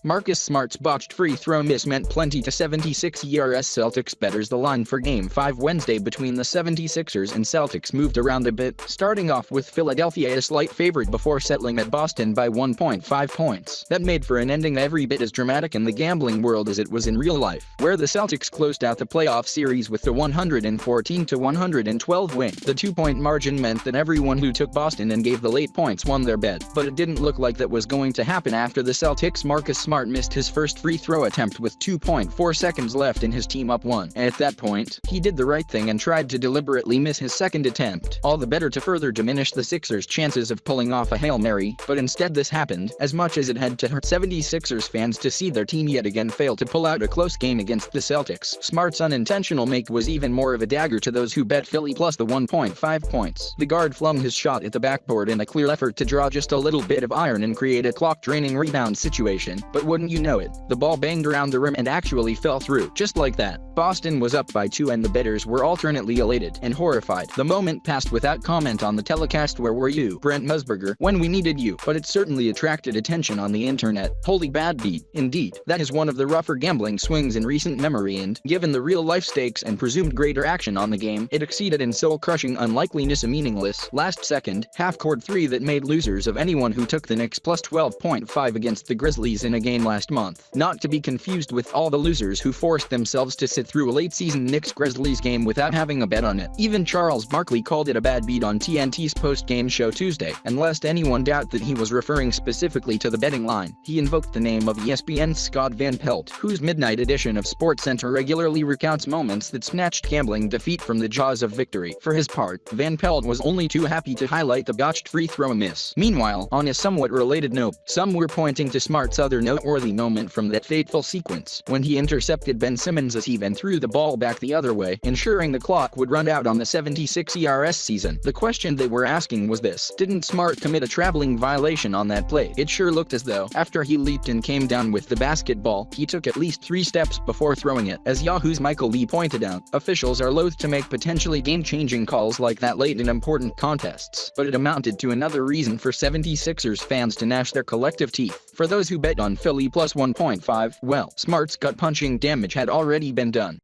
Marcus Smart's botched free throw miss meant plenty to 76 ERS Celtics bettors. The line for Game 5 Wednesday between the 76ers and Celtics moved around a bit, starting off with Philadelphia a slight favorite before settling at Boston by 1.5 points. That made for an ending every bit as dramatic in the gambling world as it was in real life, where the Celtics closed out the playoff series with the 114-112 win. The 2-point margin meant that everyone who took Boston and gave the late points won their bet, but it didn't look like that was going to happen after the Celtics' Marcus Smart missed his first free throw attempt with 2.4 seconds left in his team up one. At that point, he did the right thing and tried to deliberately miss his second attempt, all the better to further diminish the Sixers' chances of pulling off a Hail Mary, but instead this happened, as much as it had to hurt 76ers fans to see their team yet again fail to pull out a close game against the Celtics. Smart's unintentional make was even more of a dagger to those who bet Philly plus the 1.5 points. The guard flung his shot at the backboard in a clear effort to draw just a little bit of iron and create a clock-draining rebound situation, but wouldn't you know it, the ball banged around the rim and actually fell through, just like that. Boston was up by 2 and the bettors were alternately elated and horrified. The moment passed without comment on the telecast. Where were you, Brent Musburger, when we needed you? But it certainly attracted attention on the internet. Holy bad beat, indeed. That is one of the rougher gambling swings in recent memory, and, given the real-life stakes and presumed greater action on the game, it exceeded in soul-crushing unlikeliness a meaningless, last-second, half-court three that made losers of anyone who took the Knicks plus 12.5 against the Grizzlies in a game last month. Not to be confused with all the losers who forced themselves to sit through a late-season Knicks-Grizzlies game without having a bet on it. Even Charles Barkley called it a bad beat on TNT's post-game show Tuesday, and lest anyone doubt that he was referring specifically to the betting line, he invoked the name of ESPN's Scott Van Pelt, whose midnight edition of SportsCenter regularly recounts moments that snatched gambling defeat from the jaws of victory. For his part, Van Pelt was only too happy to highlight the botched free throw miss. Meanwhile, on a somewhat related note, some were pointing to Smart's other noteworthy moment from that fateful sequence, when he intercepted Ben Simmons as he then threw the ball back the other way, ensuring the clock would run out on the 76 ERS season. The question they were asking was this: didn't Smart commit a traveling violation on that play? It sure looked as though, after he leaped and came down with the basketball, he took at least 3 steps before throwing it. As Yahoo's Michael Lee pointed out, officials are loath to make potentially game-changing calls like that late in important contests, but it amounted to another reason for 76ers fans to gnash their collective teeth. For those who bet on Philly plus 1.5, well, Smart's gut-punching damage had already been done.